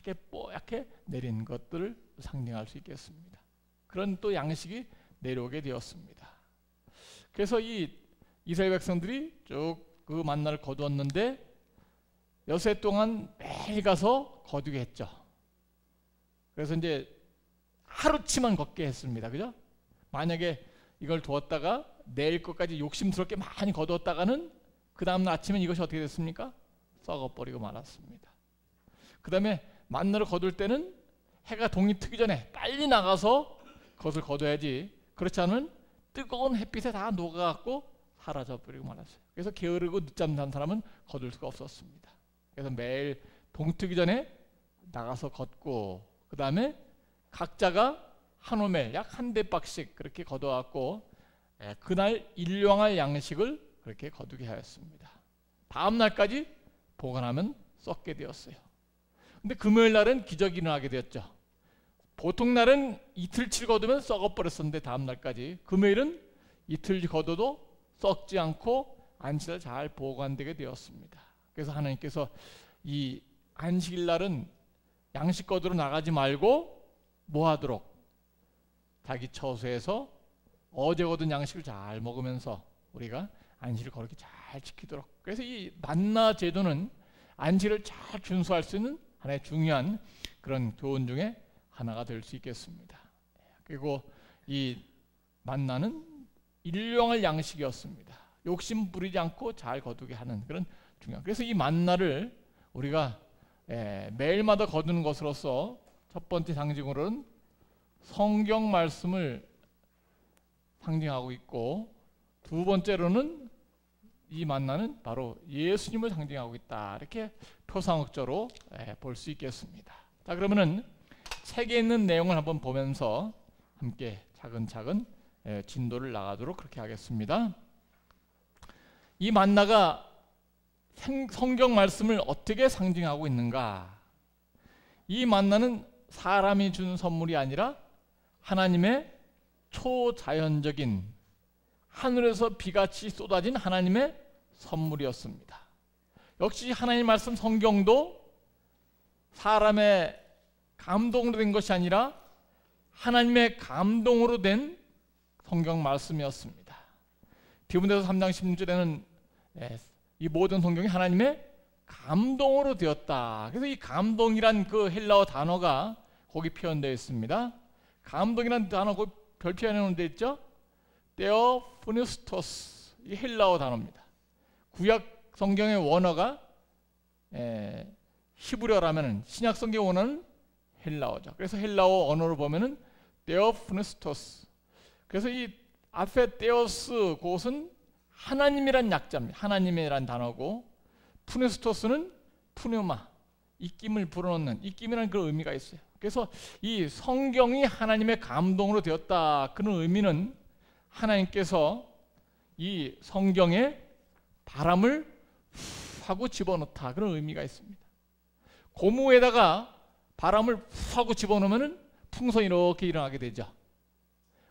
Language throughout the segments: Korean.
하얗게 뽀얗게 내린 것들을 상징할 수 있겠습니다. 그런 또 양식이 내려오게 되었습니다. 그래서 이 이스라엘 백성들이 쭉 그 만나를 거두었는데 여세 동안 매일 가서 거두게 했죠. 그래서 이제 하루치만 걷게 했습니다. 그죠? 만약에 이걸 두었다가 내일 것까지 욕심스럽게 많이 거두었다가는 그 다음날 아침엔 이것이 어떻게 됐습니까? 썩어버리고 말았습니다. 그 다음에 만나를 거둘 때는 해가 동이 트기 전에 빨리 나가서 그것을 거둬야지, 그렇지 않으면 뜨거운 햇빛에 다 녹아갖고 사라져버리고 말았어요. 그래서 게으르고 늦잠 잔 사람은 거둘 수가 없었습니다. 그래서 매일 동트기 전에 나가서 걷고, 그 다음에 각자가 한 오멜 약 한 대박씩 그렇게 거둬갖고 그날 일용할 양식을 그렇게 거두게 하였습니다. 다음 날까지 보관하면 썩게 되었어요. 근데 금요일 날은 기적이 일어나게 되었죠. 보통 날은 이틀치 거두면 썩어버렸었는데 다음 날까지, 금요일은 이틀치 거둬도 썩지 않고 안식일 잘 보관되게 되었습니다. 그래서 하나님께서 이 안식일 날은 양식 거두러 나가지 말고 뭐 하도록, 자기 처소에서 어제 거둔 양식을 잘 먹으면서 우리가 안식일을 거룩히 잘 지키도록. 그래서 이 만나 제도는 안식일을 잘 준수할 수 있는 하나의 중요한 그런 교훈 중에 하나가 될 수 있겠습니다. 그리고 이 만나는 일용할 양식이었습니다. 욕심 부리지 않고 잘 거두게 하는 그런 중요한. 그래서 이 만나를 우리가 매일마다 거두는 것으로서 첫 번째 상징으로는 성경 말씀을 상징하고 있고, 두 번째로는 이 만나는 바로 예수님을 상징하고 있다, 이렇게 표상학적으로 볼 수 있겠습니다. 자, 그러면은 책에 있는 내용을 한번 보면서 함께 차근차근 진도를 나가도록 그렇게 하겠습니다. 이 만나가 성경 말씀을 어떻게 상징하고 있는가? 이 만나는 사람이 준 선물이 아니라 하나님의 초자연적인 하늘에서 비같이 쏟아진 하나님의 선물이었습니다. 역시 하나님 말씀 성경도 사람의 감동으로 된 것이 아니라 하나님의 감동으로 된 성경 말씀이었습니다. 디모데서 3장 16절에는 이 모든 성경이 하나님의 감동으로 되었다. 그래서 이 감동이란 그 헬라어 단어가 거기 표현되어 있습니다. 감동이란 단어 거기 별 표현해 되어 있죠. 테오프니스토스, 이 헬라어 단어입니다. 구약 성경의 원어가 히브리어라면 신약 성경 원어는 헬라어죠. 그래서 헬라어 언어로 보면은 테오프니스토스. 그래서 이 앞에 테오스 그것은 하나님이란 약자입니다. 하나님이란 단어고, 푸니스토스는 푸뉴마, 입김을 불어넣는, 입김이라는 그런 의미가 있어요. 그래서 이 성경이 하나님의 감동으로 되었다, 그런 의미는 하나님께서 이 성경에 바람을 하고 집어넣다, 그런 의미가 있습니다. 고무에다가 바람을 하고 집어넣으면 풍선이 이렇게 일어나게 되죠.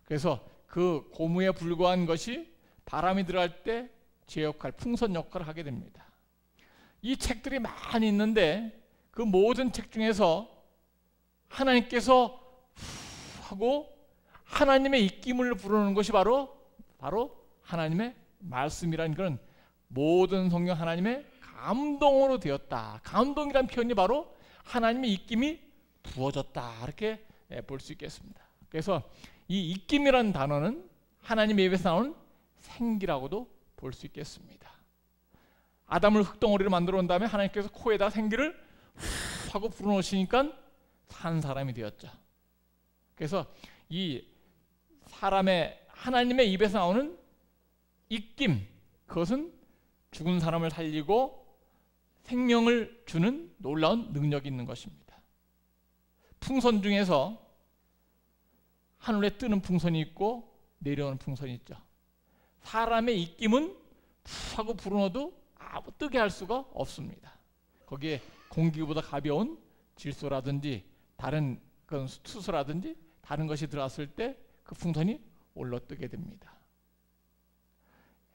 그래서 그 고무에 불과한 것이 바람이 들어갈 때 제 역할, 풍선 역할을 하게 됩니다. 이 책들이 많이 있는데 그 모든 책 중에서 하나님께서 하고 하나님의 입김을 부르는 것이 바로 하나님의 말씀이라는 그런, 모든 성경 하나님의 감동으로 되었다. 감동이란 표현이 바로 하나님의 입김이 부어졌다, 이렇게 볼 수 있겠습니다. 그래서 이 입김이라는 단어는 하나님의 입에서 나오는 생기라고도 볼 수 있겠습니다. 아담을 흙덩어리로 만들어 온 다음에 하나님께서 코에다 생기를 하고 불어넣으시니까 산 사람이 되었죠. 그래서 이 사람의 하나님의 입에서 나오는 입김, 그것은 죽은 사람을 살리고 생명을 주는 놀라운 능력이 있는 것입니다. 풍선 중에서 하늘에 뜨는 풍선이 있고 내려오는 풍선이 있죠. 사람의 입김은 하고 불어넣어도 아무 뜨게 할 수가 없습니다. 거기에 공기보다 가벼운 질소라든지 다른 그런 수소라든지 다른 것이 들어왔을 때 그 풍선이 올라뜨게 됩니다.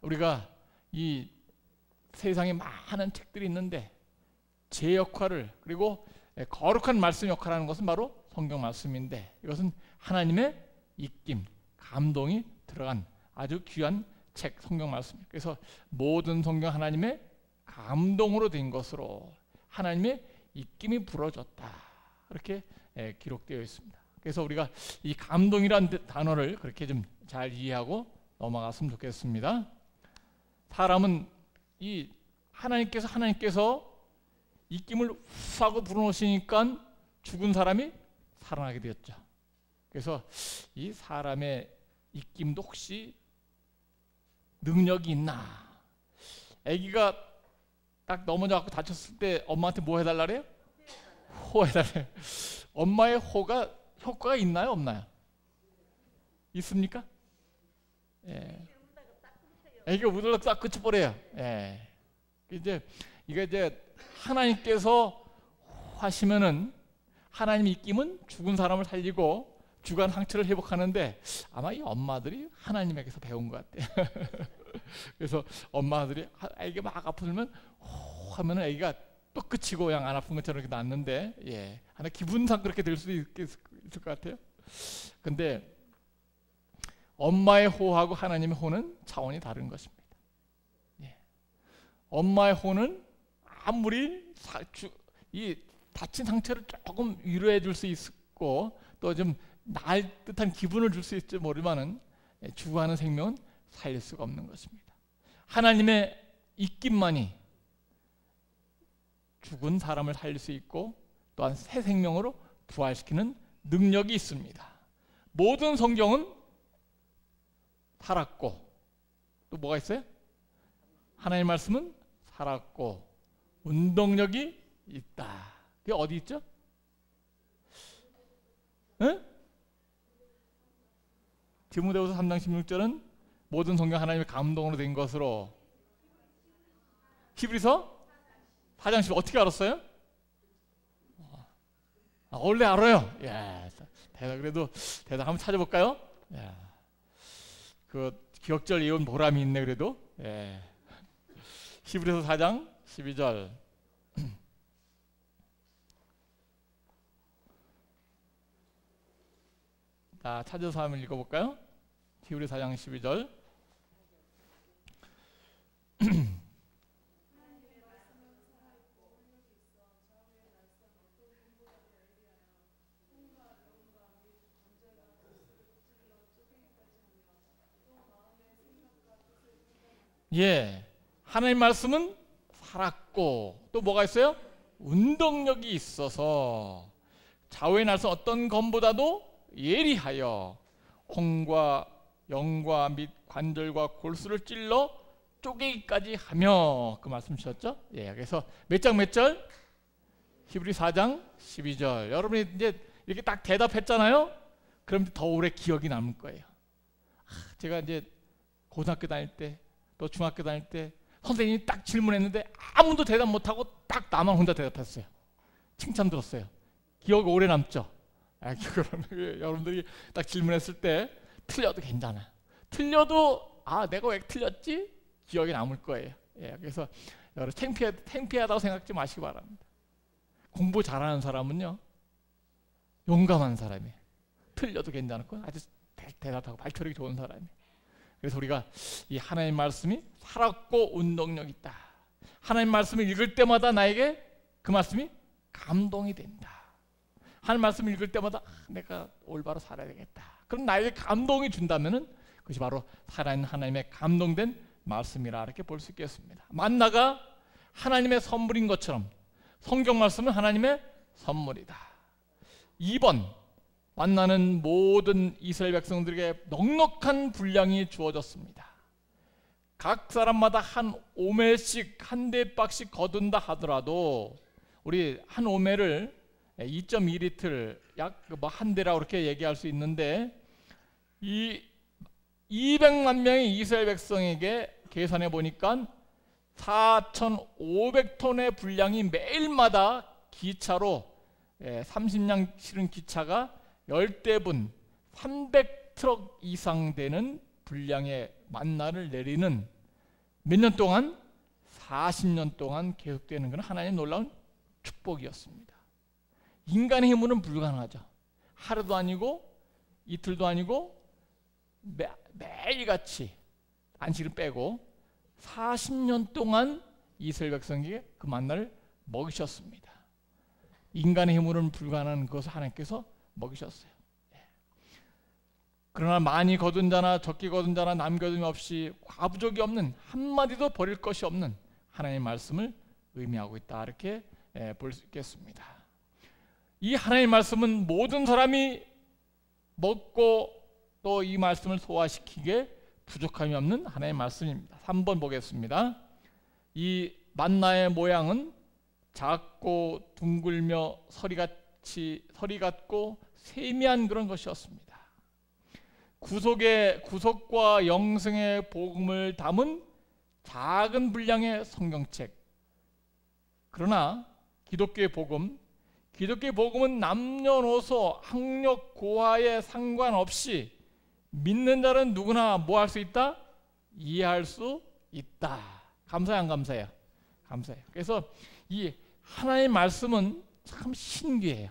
우리가 이 세상에 많은 책들이 있는데 제 역할을, 그리고 거룩한 말씀 역할을 하는 것은 바로 성경 말씀인데, 이것은 하나님의 입김, 감동이 들어간 아주 귀한 책, 성경 말씀. 그래서 모든 성경 하나님의 감동으로 된 것으로 하나님의 입김이 불어졌다, 이렇게 기록되어 있습니다. 그래서 우리가 이 감동이라는 단어를 그렇게 좀 잘 이해하고 넘어갔으면 좋겠습니다. 사람은 이 하나님께서 입김을 후 하고 불어넣으시니까 죽은 사람이 살아나게 되었죠. 그래서 이 사람의 입김도 혹시 능력이 있나? 아기가 딱 넘어져갖고 다쳤을 때 엄마한테 뭐 해달라 그래요? 호해달래요. 엄마의 호가 효과가 있나요, 없나요? 있습니까? 예. 아기가 우들락 딱 그쳐버려요. 예. 이게 이제 하나님께서 하시면은, 하나님의 입김은 죽은 사람을 살리고 주간 상처를 회복하는데, 아마 이 엄마들이 하나님에게서 배운 것 같아요. 그래서 엄마들이 아기가 막 아프면 호 하면은 아기가 또 그치고 그냥 안 아픈 것처럼 이렇게 낫는데, 예, 하나 기분상 그렇게 될 수도 있을 것 같아요. 근데 엄마의 호하고 하나님의 호는 차원이 다른 것입니다. 예. 엄마의 호는 아무리 이 다친 상처를 조금 위로해 줄 수 있고 또 좀 나을 듯한 기분을 줄 수 있을지 모르지만은 죽어가는 생명은 살릴 수가 없는 것입니다. 하나님의 입김만이 죽은 사람을 살릴 수 있고 또한 새 생명으로 부활시키는 능력이 있습니다. 모든 성경은 살았고, 또 뭐가 있어요? 하나님의 말씀은 살았고 운동력이 있다. 그게 어디 있죠? 응? 디모데후서 3장 16절은 모든 성경 하나님의 감동으로 된 것으로. 히브리서 4장 10절 어떻게 알았어요? 원래 알아요. 야, 그래도 대답 한번 찾아볼까요? 야, 그 기억절 이은 보람이 있네. 그래도. 예. 히브리서 4장 12절. 자, 찾아서 한번 읽어볼까요? 히브리서 4장 12절. 예, 하나님 말씀은 살았고 또 뭐가 있어요? 운동력이 있어서 좌우의 날선 어떤 검보다도 예리하여 혼과 영과 및 관절과 골수를 찔러 쪼개기까지 하며, 그 말씀 주셨죠? 예, 그래서 몇 장 몇 절? 히브리 4장 12절. 여러분이 이제 이렇게 딱 대답했잖아요. 그럼 더 오래 기억이 남을 거예요. 제가 이제 고등학교 다닐 때 또 중학교 다닐 때 선생님이 딱 질문했는데 아무도 대답 못하고 딱 나만 혼자 대답했어요. 칭찬 들었어요. 기억이 오래 남죠? 여러분들이 딱 질문했을 때 틀려도 괜찮아. 틀려도 내가 왜 틀렸지? 기억에 남을 거예요. 예, 그래서 여러분 창피하다고 생각하지 마시기 바랍니다. 공부 잘하는 사람은요, 용감한 사람이에요. 틀려도 괜찮고 아주 대답하고 발표력이 좋은 사람이에요. 그래서 우리가 이 하나님 말씀이 살았고 운동력 있다. 하나님 말씀을 읽을 때마다 나에게 그 말씀이 감동이 된다. 하나님 말씀을 읽을 때마다 내가 올바로 살아야 되겠다. 그럼 나에게 감동이 준다면은 그것이 바로 살아있는 하나님의 감동된 말씀이라 이렇게 볼 수 있겠습니다. 만나가 하나님의 선물인 것처럼 성경 말씀은 하나님의 선물이다. 2번, 만나는 모든 이스라엘 백성들에게 넉넉한 분량이 주어졌습니다. 각 사람마다 한 오멜씩 한 대박씩 거둔다 하더라도 우리 한 오멜을 2.2리터 약 한 대라고 그렇게 얘기할 수 있는데, 이 200만 명의 이스라엘 백성에게 계산해 보니까 4,500톤의 분량이 매일마다 기차로 30량 실은 기차가 10대분 300트럭 이상 되는 분량의 만나를 내리는, 몇 년 동안? 40년 동안 계속되는 것은 하나님의 놀라운 축복이었습니다. 인간의 힘으로는 불가능하죠. 하루도 아니고 이틀도 아니고 매일같이 안식을 빼고 40년 동안 이스라엘 백성에게 그 만나를 먹이셨습니다. 인간의 힘으로는 불가능한 것을 하나님께서 먹이셨어요. 그러나 많이 거둔 자나 적게 거둔 자나 남겨둠이 없이 과부족이 없는, 한마디도 버릴 것이 없는 하나님의 말씀을 의미하고 있다, 이렇게 볼 수 있겠습니다. 이 하나님의 말씀은 모든 사람이 먹고 또 이 말씀을 소화시키기에 부족함이 없는 하나님의 말씀입니다. 3번 보겠습니다. 이 만나의 모양은 작고 둥글며 서리 같고 세미한 그런 것이었습니다. 구속과 영생의 복음을 담은 작은 분량의 성경책. 그러나 기독교의 복음은 남녀노소 학력 고하에 상관없이 믿는 자는 누구나 뭐 할 수 있다? 이해할 수 있다. 감사해요, 안 감사해요? 감사해요. 그래서 이 하나님의 말씀은 참 신기해요.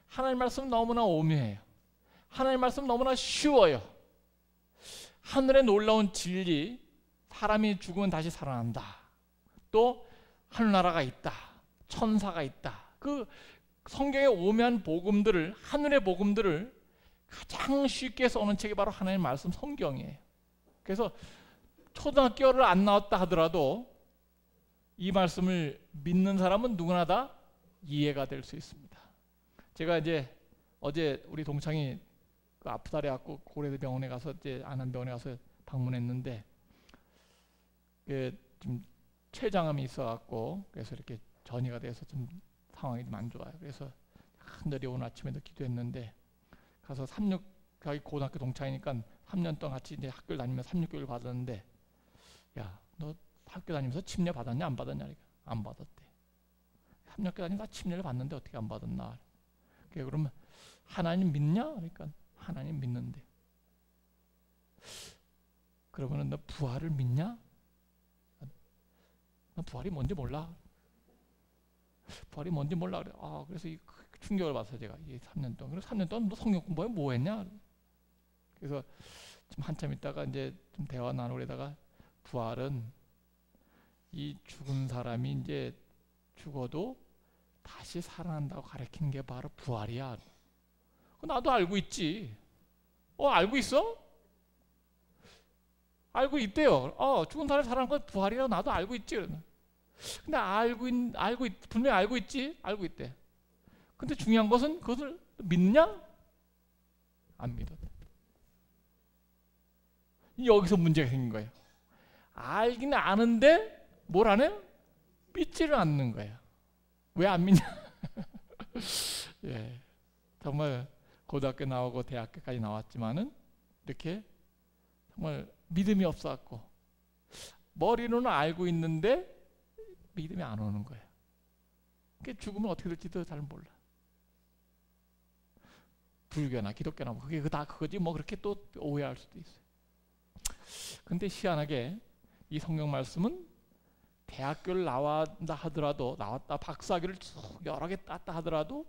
하나님의 말씀은 너무나 오묘해요. 하나님의 말씀은 너무나 쉬워요. 하늘의 놀라운 진리, 사람이 죽으면 다시 살아난다. 또 하늘나라가 있다. 천사가 있다. 그 성경의 오묘한 복음들을, 하늘의 복음들을 가장 쉽게 써놓은 책이 바로 하나님의 말씀 성경이에요. 그래서 초등학교를 안 나왔다 하더라도 이 말씀을 믿는 사람은 누구나 다 이해가 될 수 있습니다. 제가 이제 어제 우리 동창이 아프다 그래갖고 고려대 병원에 가서 이제 안암병원에 가서 방문했는데 좀 췌장암이 있어갖고 그래서 이렇게 전이가 돼서 좀 상황이 좀 안 좋아요. 그래서 한들이 오늘 아침에도 기도했는데 가서 자기 고등학교 동창이니까 3년 동안 같이 이제 학교를 다니면서 3,6교육을 받았는데, 야, 너 학교 다니면서 침례 받았냐 안 받았냐? 그러니까 안 받았대. 3학교 다니면서 침례를 받는데 어떻게 안 받았나? 그러면 하나님 믿냐? 그러니까 하나님 믿는데. 그러면은 너 부활을 믿냐? 너 부활이 뭔지 몰라. 부활이 뭔지 몰라 그래. 그래서 이 충격을 받았어요, 제가. 이 3년 동안. 그래서 3년 동안 너 성경 공부해 뭐 했냐? 그래서 좀 한참 있다가 이제 좀 대화 나누고 그러다가 부활은 이 죽은 사람이 이제 죽어도 다시 살아난다고 가르치는 게 바로 부활이야. 나도 알고 있지. 알고 있어? 알고 있대요. 죽은 사람이 살아난 건 부활이라고 나도 알고 있지. 근데 분명히 알고 있지. 알고 있대. 근데 중요한 것은 그것을 믿냐? 안 믿어. 여기서 문제가 생긴 거예요. 알긴 아는데 뭘 안 해요? 믿지를 않는 거예요. 왜 안 믿냐? 예, 정말 고등학교 나오고 대학교까지 나왔지만은 이렇게 정말 믿음이 없어갖고 머리로는 알고 있는데 믿음이 안 오는 거예요. 그게 죽으면 어떻게 될지도 잘 몰라. 불교나 기독교나 뭐 그게 다 그거지 뭐 그렇게 또 오해할 수도 있어요. 근데 희한하게 이 성경 말씀은 대학교를 나왔다 하더라도 박사학위를 여러 개 땄다 하더라도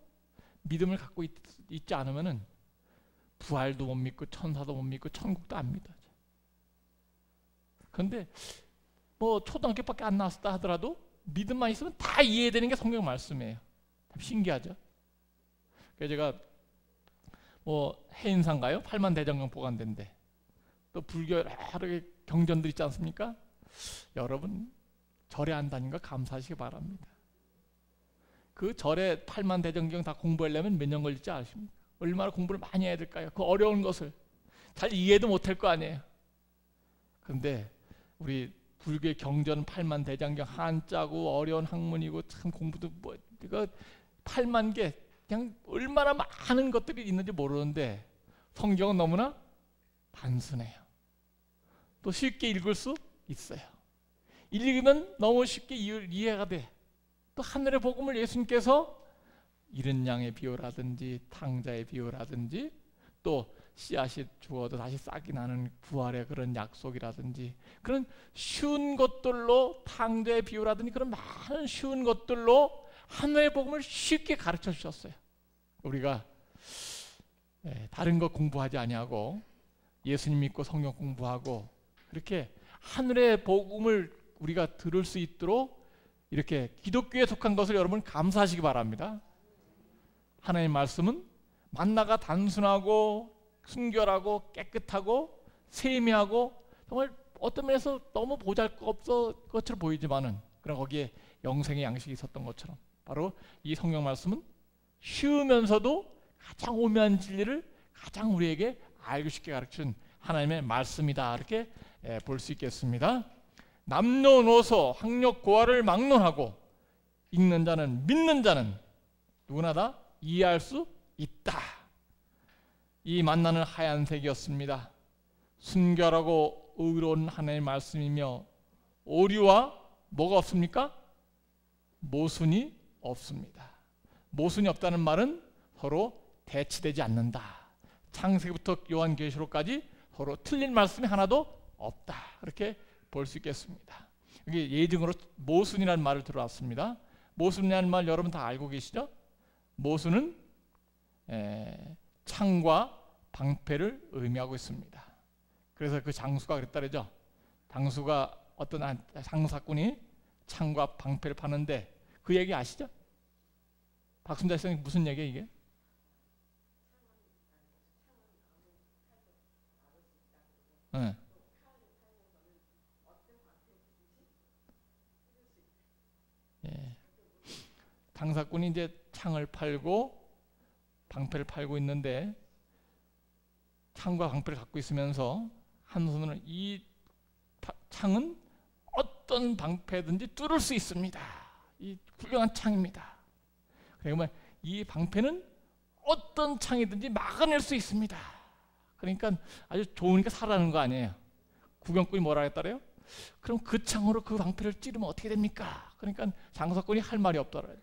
믿음을 갖고 있지 않으면은 부활도 못 믿고 천사도 못 믿고 천국도 안 믿어. 그런데 뭐 초등학교밖에 안 나왔다 하더라도 믿음만 있으면 다 이해되는 게 성경 말씀이에요. 참 신기하죠. 그래서 제가 뭐 해인사인가요? 8만 대장경 보관된데 또 불교 여러 경전들 있지 않습니까? 여러분 절에 안 다닌 거 감사하시기 바랍니다. 그 절에 8만 대장경 다 공부하려면 몇 년 걸릴지 아십니까? 얼마나 공부를 많이 해야 될까요? 그 어려운 것을 잘 이해도 못할 거 아니에요. 그런데 우리 불교의 경전 8만 대장경 한자고 어려운 학문이고 참 공부도 뭐 이거 8만 개 그냥 얼마나 많은 것들이 있는지 모르는데 성경은 너무나 단순해요. 또 쉽게 읽을 수 있어요. 읽으면 너무 쉽게 이해가 돼. 또 하늘의 복음을 예수님께서 이른 양의 비유라든지 탕자의 비유라든지 또 씨앗이 죽어도 다시 싹이 나는 부활의 그런 약속이라든지 그런 쉬운 것들로 탕자의 비유라든지 그런 많은 쉬운 것들로 하늘의 복음을 쉽게 가르쳐 주셨어요. 우리가 다른 거 공부하지 아니하고 예수님 믿고 성경 공부하고 그렇게 하늘의 복음을 우리가 들을 수 있도록 이렇게 기독교에 속한 것을 여러분 감사하시기 바랍니다. 하나님의 말씀은 만나가 단순하고 순결하고 깨끗하고 세미하고 정말 어떤 면에서 너무 보잘것없을 것처럼 보이지만은 그러나 거기에 영생의 양식이 있었던 것처럼 바로 이 성경 말씀은 쉬우면서도 가장 오묘한 진리를 가장 우리에게 알고 쉽게 가르치는 하나님의 말씀이다. 이렇게 볼 수 있겠습니다. 남녀노소 학력 고하를 막론하고 읽는 자는 믿는 자는 누구나 다 이해할 수 있다. 이 만나는 하얀색이었습니다. 순결하고 의로운 하나님의 말씀이며 오류와 뭐가 없습니까? 모순이 없습니다. 모순이 없다는 말은 서로 대치되지 않는다. 창세기부터 요한계시록까지 서로 틀린 말씀이 하나도 없다. 이렇게 볼 수 있겠습니다. 여기 예증으로 모순이라는 말을 들어왔습니다. 모순이라는 말 여러분 다 알고 계시죠? 모순은 창과 방패를 의미하고 있습니다. 그래서 그 장수가 그랬다 그러죠. 장수가 어떤 장사꾼이 창과 방패를 파는데 그 얘기 아시죠? 박순자 선생님 무슨 얘기예요 이게? 네. 예. 장사꾼이 이제 창을 팔고 방패를 팔고 있는데 창과 방패를 갖고 있으면서 한 손으로는 이 창은 어떤 방패든지 뚫을 수 있습니다. 이 훌륭한 창입니다. 그러면 이 방패는 어떤 창이든지 막아낼 수 있습니다. 그러니까 아주 좋으니까 사라는 거 아니에요. 구경꾼이 뭐라 했더래요? 그럼 그 창으로 그 방패를 찌르면 어떻게 됩니까? 그러니까 장사꾼이 할 말이 없더래요.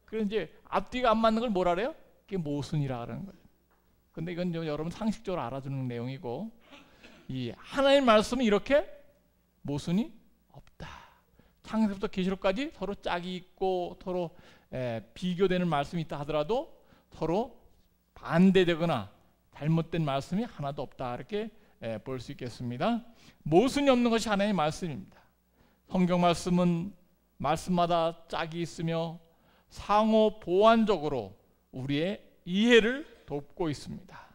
그래서 이제 앞뒤가 안 맞는 걸 뭐라 그래요? 그게 모순이라 그러는 거예요. 근데 이건 여러분 상식적으로 알아두는 내용이고 이 하나님의 말씀은 이렇게 모순이 없다. 창세부터 계시록까지 서로 짝이 있고 서로 비교되는 말씀이 있다 하더라도 서로 반대되거나 잘못된 말씀이 하나도 없다. 이렇게 볼 수 있겠습니다. 모순이 없는 것이 하나님의 말씀입니다. 성경 말씀은 말씀마다 짝이 있으며 상호 보완적으로 우리의 이해를 돕고 있습니다.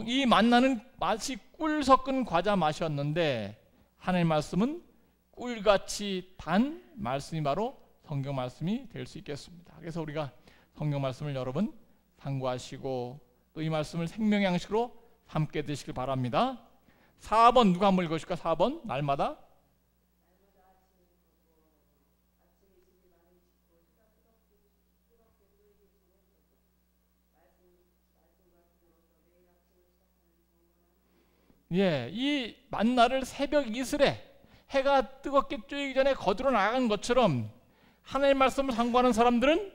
이 만나는 마치 꿀 섞은 과자 맛이었는데 하나님의 말씀은 꿀같이 단 말씀이 바로 성경 말씀이 될 수 있겠습니다. 그래서 우리가 성경 말씀을 여러분 상고하시고 또 이 말씀을 생명의 양식으로 함께 드시길 바랍니다. 4번 누가 한번 읽으실까? 4번 날마다 이 만나를 새벽 이슬에 해가 뜨겁게 쬐기 전에 거두러 나간 것처럼 하나님의 말씀을 상고하는 사람들은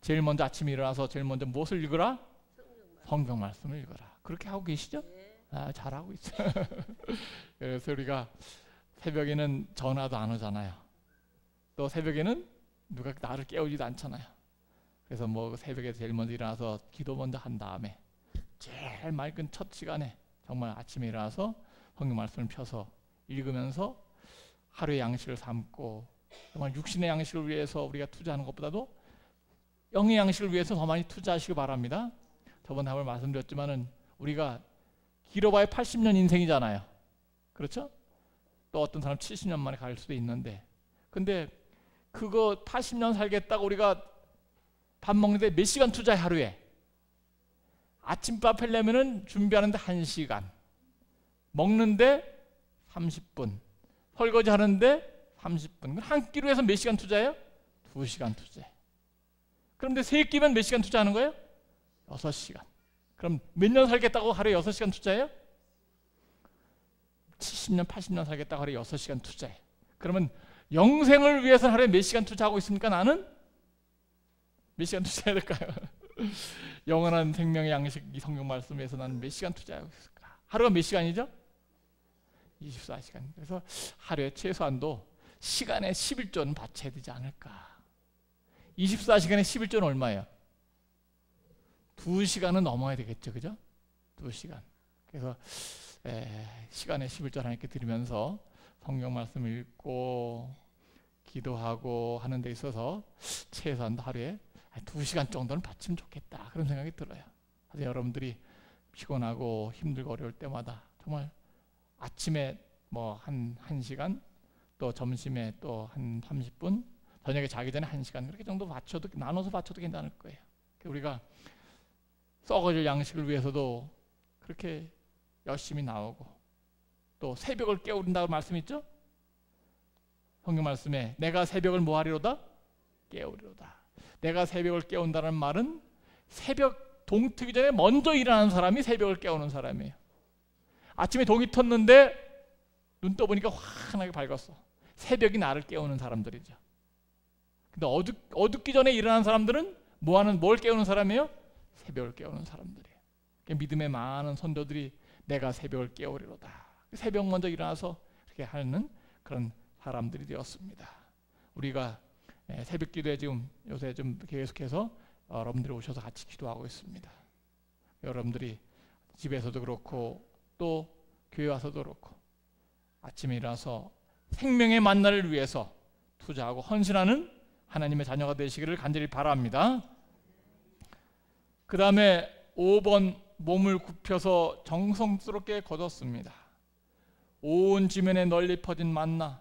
제일 먼저 아침에 일어나서 제일 먼저 무엇을 읽으라? 성경 말씀을 읽어라. 그렇게 하고 계시죠? 잘하고 있어요. 그래서 우리가 새벽에는 전화도 안 오잖아요. 또 새벽에는 누가 나를 깨우지도 않잖아요. 그래서 뭐 새벽에 제일 먼저 일어나서 기도 먼저 한 다음에 제일 맑은 첫 시간에 정말 아침에 일어나서 성경 말씀을 펴서 읽으면서 하루의 양식을 삼고 정말 육신의 양식을 위해서 우리가 투자하는 것보다도 영의 양식을 위해서 더 많이 투자하시기 바랍니다. 저번에 한번 말씀드렸지만은 우리가 길어봐야 80년 인생이잖아요. 그렇죠? 또 어떤 사람 70년 만에 갈 수도 있는데 근데 그거 80년 살겠다고 우리가 밥 먹는데 몇 시간 투자해 하루에? 아침밥 하려면은 준비하는데 1시간, 먹는데 30분, 설거지 하는데 30분. 한 끼로 해서 몇 시간 투자해요? 2시간 투자해. 그런데 세 끼면 몇 시간 투자하는 거예요? 6시간. 그럼 몇 년 살겠다고 하루에 6시간 투자해요? 70년, 80년 살겠다고 하루에 6시간 투자해. 그러면 영생을 위해서 하루에 몇 시간 투자하고 있습니까? 나는? 몇 시간 투자해야 될까요? 영원한 생명의 양식 이 성경 말씀에서 나는 몇 시간 투자하고 있을까? 하루가 몇 시간이죠? 24시간. 그래서 하루에 최소한도 시간에 11조는 바쳐야 되지 않을까. 24시간에 11조는 얼마예요? 2시간은 넘어야 되겠죠, 그죠? 2시간. 그래서 시간에 11조 하나님께 드리면서 성경 말씀 읽고 기도하고 하는 데 있어서 최소한 하루에 2시간 정도는 바치면 좋겠다, 그런 생각이 들어요. 그래서 여러분들이 피곤하고 힘들고 어려울 때마다 정말 아침에 뭐 한 1시간, 또 점심에 또 한 30분, 저녁에 자기 전에 1시간, 그렇게 정도 바쳐도, 나눠서 바쳐도 괜찮을 거예요. 우리가 썩어질 양식을 위해서도 그렇게 열심히 나오고, 또 새벽을 깨우린다고 말씀 있죠? 성경 말씀에 내가 새벽을 뭐 하리로다? 깨우리로다. 내가 새벽을 깨운다는 말은 새벽 동 트기 전에 먼저 일어나는 사람이 새벽을 깨우는 사람이에요. 아침에 동이 텄는데 눈 떠보니까 환하게 밝았어. 새벽이 나를 깨우는 사람들이죠. 근데 어둡기 전에 일어나는 사람들은 뭘 깨우는 사람이에요? 새벽을 깨우는 사람들이에요. 믿음의 많은 선조들이 내가 새벽을 깨우리로다. 새벽 먼저 일어나서 그렇게 하는 그런 사람들이 되었습니다. 우리가 새벽 기도에 지금 요새 좀 계속해서 여러분들이 오셔서 같이 기도하고 있습니다. 여러분들이 집에서도 그렇고 또 교회 와서도 그렇고 아침에 일어나서 생명의 만나를 위해서 투자하고 헌신하는 하나님의 자녀가 되시기를 간절히 바랍니다. 그 다음에 5번, 몸을 굽혀서 정성스럽게 거뒀습니다. 온 지면에 널리 퍼진 만나,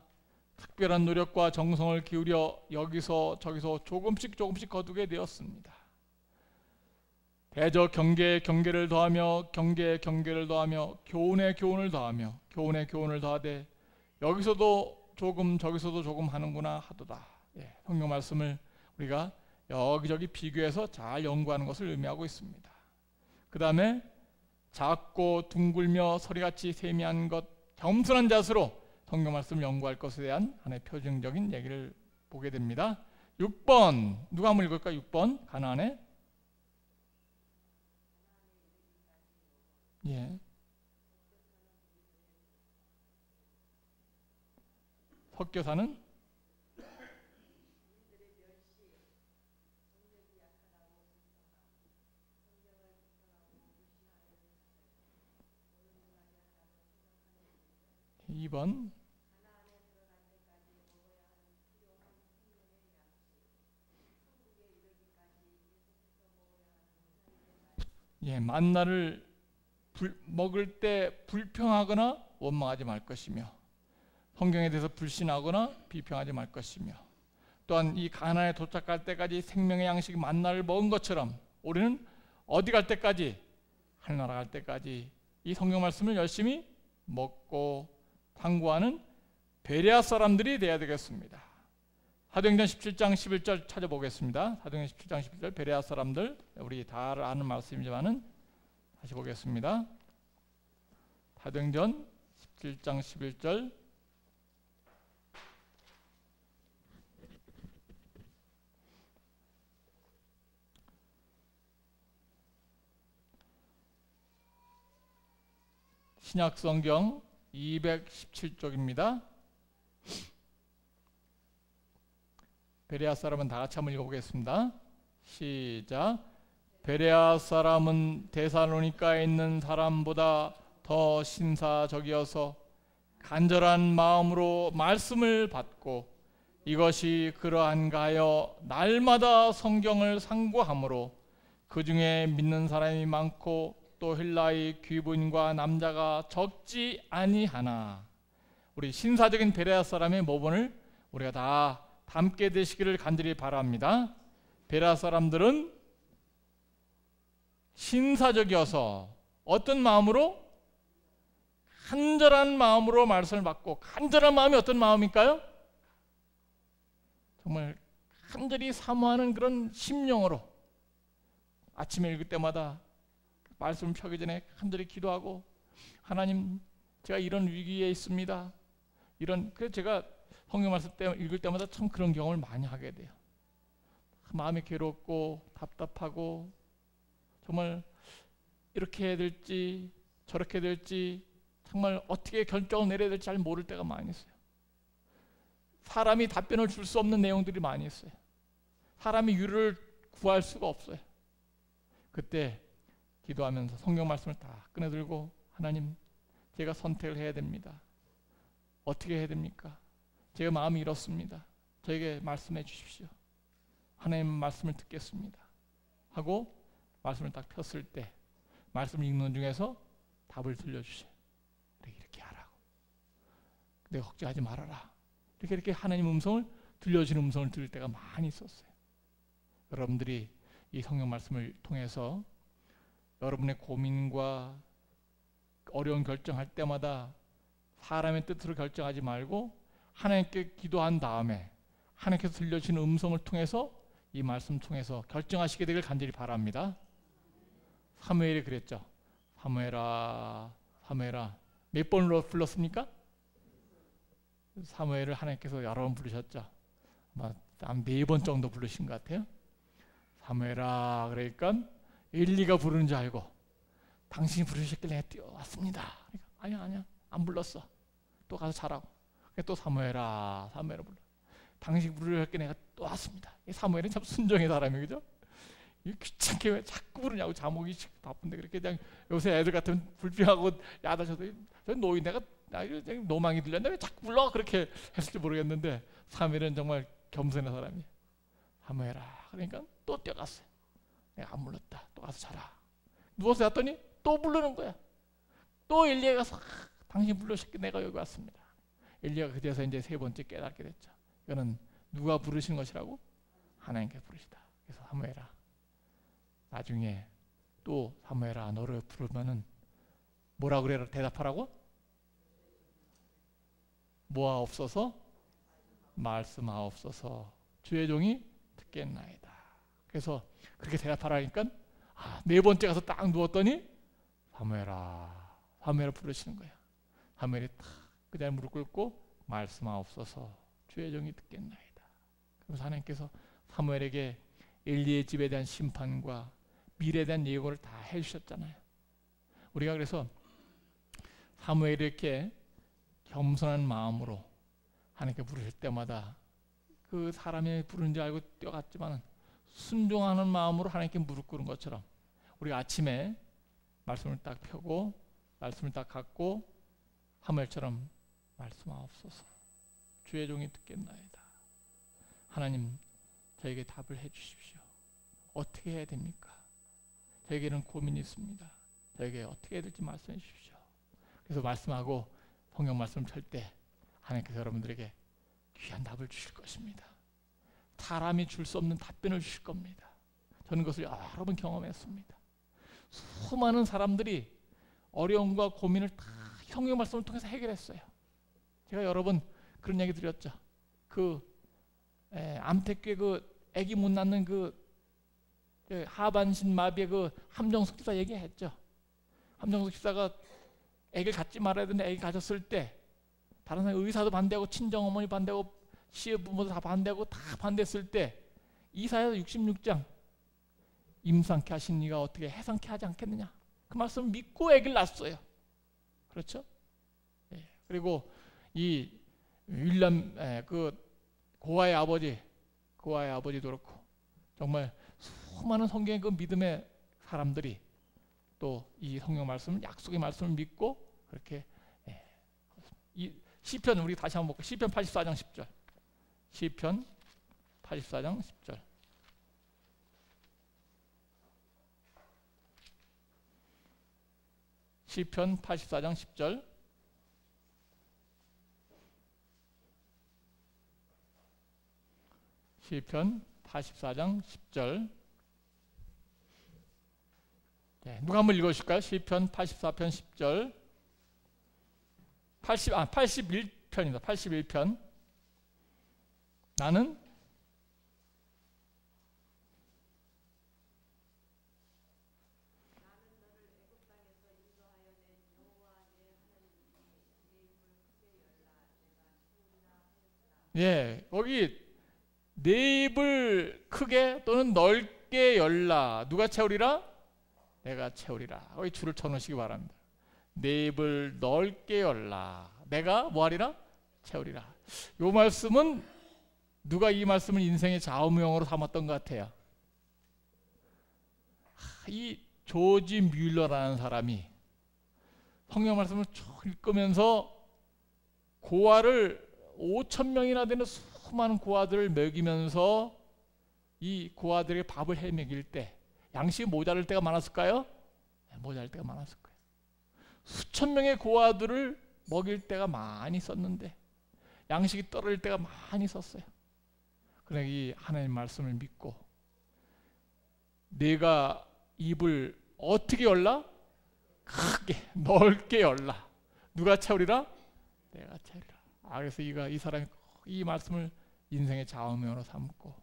특별한 노력과 정성을 기울여 여기서 저기서 조금씩 거두게 되었습니다. 대저 경계에 경계를 더하며 경계에 경계를 더하며 교훈에 교훈을 더하며 교훈에 교훈을 더하되 여기서도 조금 저기서도 조금 하는구나 하도다. 성경 말씀을 우리가 여기저기 비교해서 잘 연구하는 것을 의미하고 있습니다. 그 다음에 작고 둥글며 서리같이 세미한 것, 겸손한 자세로 성경 말씀을 연구할 것에 대한 하나의 표징적인 얘기를 보게 됩니다. 6번 누가 한번 읽을까요? 6번 가나안에 섞여 사는 2번 만나를 먹을 때 불평하거나 원망하지 말 것이며 성경에 대해서 불신하거나 비평하지 말 것이며 또한 이 가나안에 도착할 때까지 생명의 양식 만나를 먹은 것처럼 우리는 어디 갈 때까지, 하늘나라 갈 때까지 이 성경 말씀을 열심히 먹고 탐구하는 베레아 사람들이 되어야 되겠습니다. 사도행전 17장 11절 찾아보겠습니다. 사도행전 17장 11절 베레아 사람들, 우리 다 아는 말씀이지만은 다시 보겠습니다. 사도행전 17장 11절 신약성경 217쪽입니다. 베레아 사람은 다 같이 한번 읽어보겠습니다. 시작. 베레아 사람은 데살로니가에 있는 사람보다 더 신사적이어서 간절한 마음으로 말씀을 받고 이것이 그러한가 하여 날마다 성경을 상고하므로 그 중에 믿는 사람이 많고 또 헬라의 귀부인과 남자가 적지 아니하나. 우리 신사적인 베레아 사람의 모본을 우리가 다 담게 되시기를 간절히 바랍니다. 베레아 사람들은 신사적이어서 어떤 마음으로? 간절한 마음으로 말씀을 받고, 간절한 마음이 어떤 마음일까요? 정말 간절히 사모하는 그런 심령으로 아침에 읽을 때마다 말씀을 펴기 전에 간절히 기도하고, 하나님 제가 이런 위기에 있습니다. 그래서 제가 성경 말씀 읽을 때마다 참 그런 경험을 많이 하게 돼요. 마음이 괴롭고 답답하고 정말 이렇게 해야 될지 저렇게 될지 정말 어떻게 결정을 내려야 될지 잘 모를 때가 많이 있어요. 사람이 답변을 줄 수 없는 내용들이 많이 있어요. 사람이 위로를 구할 수가 없어요. 그때 기도하면서 성경 말씀을 다 꺼내들고 하나님, 제가 선택을 해야 됩니다. 어떻게 해야 됩니까? 제가 마음이 이렇습니다. 저에게 말씀해 주십시오. 하나님 말씀을 듣겠습니다 하고 말씀을 딱 폈을 때 말씀을 읽는 중에서 답을 들려주세요. 이렇게 하라고. 내가 걱정하지 말아라. 이렇게 하나님 음성을, 들려주는 음성을 들을 때가 많이 있었어요. 여러분들이 이 성경 말씀을 통해서 여러분의 고민과 어려운 결정할 때마다 사람의 뜻으로 결정하지 말고 하나님께 기도한 다음에 하나님께서 들려주시는 음성을 통해서 이 말씀 통해서 결정하시게 되길 간절히 바랍니다. 사무엘이 그랬죠. 사무엘아, 사무엘아. 몇 번으로 불렀습니까? 사무엘을 하나님께서 여러 번 부르셨죠. 아마 한 4번 정도 부르신 것 같아요. 사무엘아, 그러니까 엘리가 부르는 줄 알고 당신이 부르셨길래 뛰어왔습니다. 그러니까 아니야 안 불렀어. 또 가서 자라고. 또 사무엘아, 사무엘아 불러. 당신이 부르셨길래 내가 또 왔습니다. 사무엘은 참 순종의 사람이, 그죠? 귀찮게 왜 자꾸 부르냐고. 자목이 바쁜데 그렇게 그냥 요새 애들 같으면 불평하고 야단쳐도 노인 내가 노망이 들렸나 왜 자꾸 불러? 그렇게 했을지 모르겠는데 사무엘은 정말 겸손한 사람이. 사무엘아, 그러니까 또 뛰어갔어요. 내가 안 불렀다. 또 가서 자라. 누워서 잤더니 또 부르는 거야. 또 엘리야가 가서 당신 불러셨기 내가 여기 왔습니다. 엘리야가 그제서 이제 3번째 깨닫게 됐죠. 이거는 누가 부르신 것이라고? 하나님께서 부르시다. 그래서 사무엘아, 나중에 또 사무엘아 너를 부르면은 뭐라 그래라 대답하라고? 모아옵소서, 말씀하옵소서, 주의 종이 듣겠나이다. 그래서 그렇게 대답하라니까 4번째 가서 딱 누웠더니 사무엘아, 사무엘을 부르시는 거야. 사무엘이 딱 그 자리에 무릎 꿇고 말씀하옵소서, 주의 종이 듣겠나이다. 그래서 하나님께서 사무엘에게 엘리의 집에 대한 심판과 미래에 대한 예고를 다 해주셨잖아요. 우리가 그래서 사무엘이 이렇게 겸손한 마음으로 하나님께 부르실 때마다 그 사람이 부르는 줄 알고 뛰어갔지만 순종하는 마음으로 하나님께 무릎 꿇은 것처럼 우리가 아침에 말씀을 딱 펴고 말씀을 딱 갖고 사무엘처럼 말씀하옵소서, 주의 종이 듣겠나이다. 하나님, 저에게 답을 해 주십시오. 어떻게 해야 됩니까? 저에게는 고민이 있습니다. 저에게 어떻게 해야 될지 말씀해 주십시오. 그래서 말씀하고 성경 말씀을 펼 때 하나님께서 여러분들에게 귀한 답을 주실 것입니다. 사람이 줄 수 없는 답변을 주실 겁니다. 저는 그것을 여러 번 경험했습니다. 수많은 사람들이 어려움과 고민을 다 성경 말씀을 통해서 해결했어요. 제가 여러 번 그런 얘기 드렸죠. 암태괴 아기 못 낳는 하반신 마비의 함정숙 집사 얘기했죠. 함정숙 집사가 아기를 갖지 말아야 되는데 아기 가졌을 때 다른 사람 의사도 반대하고 친정어머니 반대하고 시부모도 다 반대하고 다 반대했을 때 이사야서 66장 임상케 하신 이가 어떻게 해상케 하지 않겠느냐, 그 말씀을 믿고 아기를 낳았어요. 그렇죠? 예. 그리고 이 윌람 고아의 아버지도 그렇고 정말 수많은 성경의 그 믿음의 사람들이 또 이 성경 말씀, 약속의 말씀을 믿고 그렇게 이 시편 우리 다시 한번 볼게요. 시편 84장 10절. 시편 84장 10절. 시편 84장 10절. 시편 84장 10절. 네, 누가 한번 읽어주실까요? 시편 84편 10절. 81편입니다. 81편. 나는 거기 내 입을 크게 또는 넓게 열라. 누가 채우리라? 내가 채우리라. 거기 줄을 쳐놓으시기 바랍니다. 내 입을 넓게 열라. 내가 뭐하리라? 채우리라. 이 말씀은 누가 이 말씀을 인생의 좌우명으로 삼았던 것 같아요. 이 조지 뮬러라는 사람이 성경 말씀을 쭉 읽으면서 고아를 5,000명이나 되는 수많은 고아들을 먹이면서 이 고아들에게 밥을 해 먹일 때 양식이 모자랄 때가 많았을까요? 모자랄 때가 많았을 거예요. 수천 명의 고아들을 먹일 때가 많이 썼는데 양식이 떨어질 때가 많이 썼어요. 그러나 이 하나님 말씀을 믿고 내가 입을 어떻게 열라? 크게 넓게 열라. 누가 채우리라? 내가 채우리라. 그래서 이 사람이 이 말씀을 인생의 좌우명으로 삼고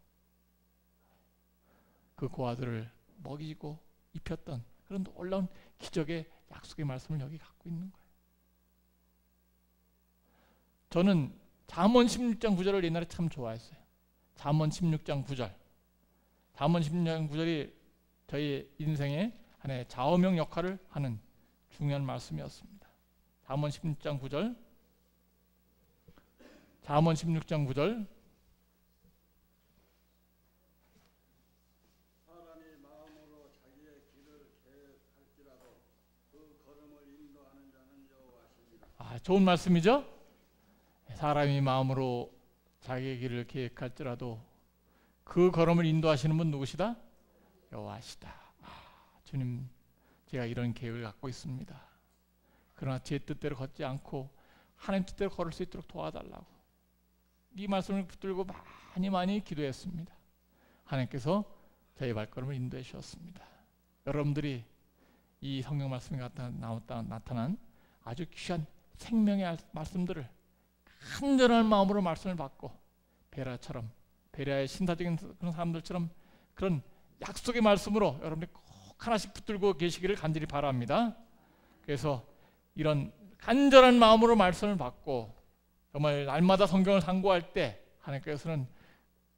그 고아들을 먹이고 입혔던 그런 놀라운 기적의 약속의 말씀을 여기 갖고 있는 거예요. 저는 잠언 16장 9절을 옛날에 참 좋아했어요. 잠언 16장 9절. 잠언 16장 9절이 저희 인생의 하나의 좌우명 역할을 하는 중요한 말씀이었습니다. 잠언 16장 9절. 잠언 16장 9절. 사람이 마음으로 자기의 길을 계획할지라도 그 걸음을 인도하는 자는 여호와시니라. 좋은 말씀이죠? 사람이 마음으로 자기의 길을 계획할지라도 그 걸음을 인도하시는 분 누구시다? 여호와시다. 주님, 제가 이런 계획을 갖고 있습니다. 그러나 제 뜻대로 걷지 않고 하나님 뜻대로 걸을 수 있도록 도와달라고 이 말씀을 붙들고 많이 기도했습니다. 하나님께서 저희 발걸음을 인도해 주셨습니다. 여러분들이 이 성경 말씀에 나타난 아주 귀한 생명의 말씀들을 간절한 마음으로 말씀을 받고 베라처럼, 베라의 신사적인 그런 사람들처럼 그런 약속의 말씀으로 여러분들이 꼭 하나씩 붙들고 계시기를 간절히 바랍니다. 그래서 이런 간절한 마음으로 말씀을 받고 정말 날마다 성경을 상고할 때 하나님께서는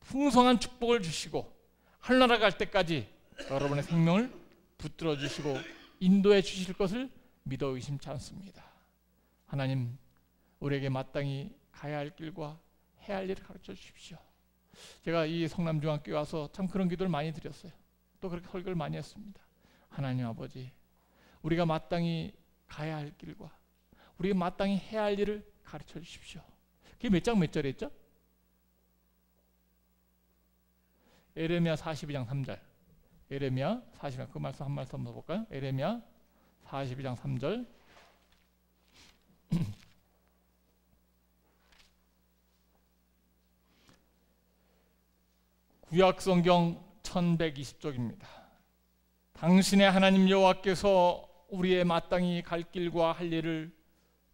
풍성한 축복을 주시고 하늘나라 갈 때까지 여러분의 생명을 붙들어 주시고 인도해 주실 것을 믿어 의심치 않습니다. 하나님, 우리에게 마땅히 가야 할 길과 해야 할 일을 가르쳐 주십시오. 제가 이 성남중학교에 와서 참 그런 기도를 많이 드렸어요. 또 그렇게 설교를 많이 했습니다. 하나님 아버지, 우리가 마땅히 가야 할 길과 우리가 마땅히 해야 할 일을 가르쳐 주십시오. 그게 몇 장 몇 절에 있죠? 에레미야 42장 3절. 에레미야 42장 그 말씀 한 말씀 한번 볼까요? 에레미야 42장 3절. 구약성경 1120쪽입니다. 당신의 하나님 여호와께서 우리의 마땅히 갈 길과 할 일을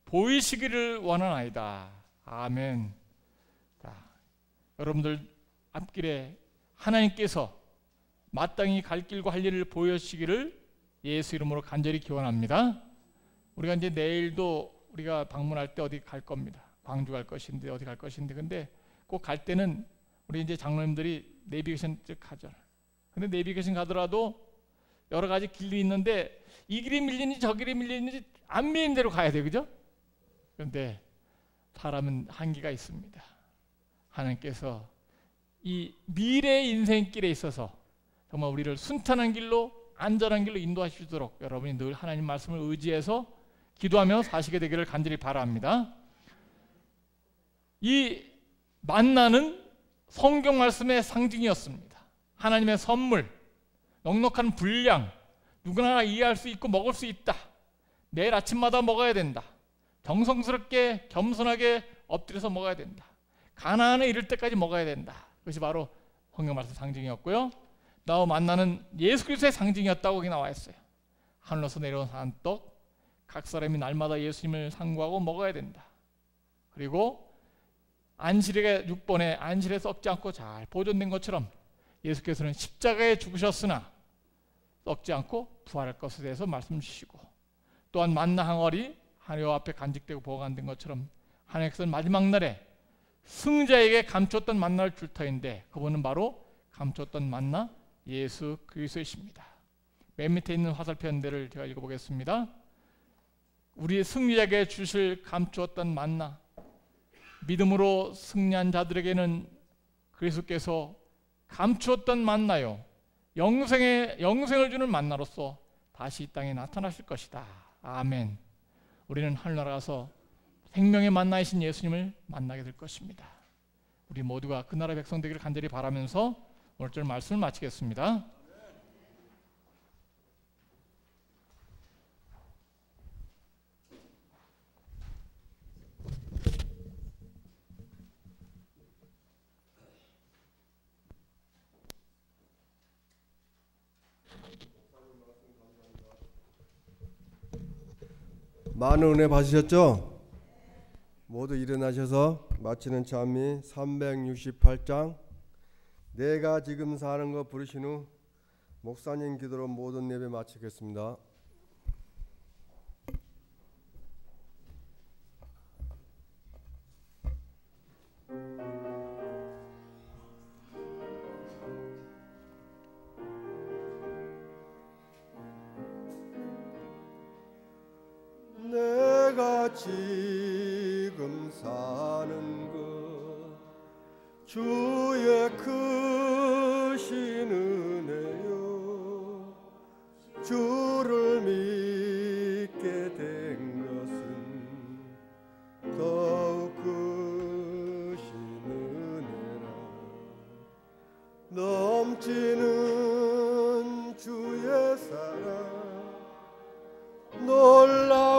보이시기를 원하나이다. 아멘. 자, 여러분들 앞길에 하나님께서 마땅히 갈 길과 할 일을 보여주시기를 예수 이름으로 간절히 기원합니다. 우리가 이제 내일도 우리가 방문할 때 어디 갈 겁니다. 광주 갈 것인데 어디 갈 것인데 근데 꼭 갈 때는 우리 이제 장로님들이 내비게이션 가잖아요. 근데 내비게이션 가더라도 여러 가지 길이 있는데 이 길이 밀리는지 저 길이 밀리는지 안 밀리는 대로 가야 돼, 그죠? 그런데 사람은 한계가 있습니다. 하나님께서 이 미래의 인생길에 있어서 정말 우리를 순탄한 길로 안전한 길로 인도하시도록 여러분이 늘 하나님 말씀을 의지해서 기도하며 사시게 되기를 간절히 바랍니다. 이 만나는 성경 말씀의 상징이었습니다. 하나님의 선물, 넉넉한 분량, 누구나 이해할 수 있고 먹을 수 있다. 매일 아침마다 먹어야 된다. 정성스럽게 겸손하게 엎드려서 먹어야 된다. 가나안에 이를 때까지 먹어야 된다. 그것이 바로 성경 말씀 상징이었고요. 나와 만나는 예수 그리스도의 상징이었다고 거기 나와 있어요. 하늘로서 내려온 산떡, 각 사람이 날마다 예수님을 상고하고 먹어야 된다. 그리고 안식일의 6번에 안식일에 썩지 않고 잘 보존된 것처럼 예수께서는 십자가에 죽으셨으나 썩지 않고 부활할 것에 대해서 말씀 주시고, 또한 만나 항아리 하나님 앞에 간직되고 보관된 것처럼 하나님께서는 마지막 날에 승자에게 감췄던 만나를 줄 터인데 그분은 바로 감췄던 만나 예수 그리스도이십니다. 맨 밑에 있는 화살표인데를 제가 읽어보겠습니다. 우리 승리자에게 주실 감추었던 만나, 믿음으로 승리한 자들에게는 그리스도께서 감추었던 만나요, 영생을 주는 만나로서 다시 이 땅에 나타나실 것이다. 아멘. 우리는 하늘나라 가서 생명의 만나이신 예수님을 만나게 될 것입니다. 우리 모두가 그 나라 백성 되기를 간절히 바라면서 오늘절 말씀을 마치겠습니다. 많은 은혜 받으셨죠? 모두 일어나셔서 마치는 찬미 368장 내가 지금 사는 것 부르신 후 목사님 기도로 모든 예배 마치겠습니다. 내가 지금 사는 것 주의 크신 은혜요, 주를 믿게 된 것은 더욱 크신 은혜라. 넘치는 주의 사랑 놀라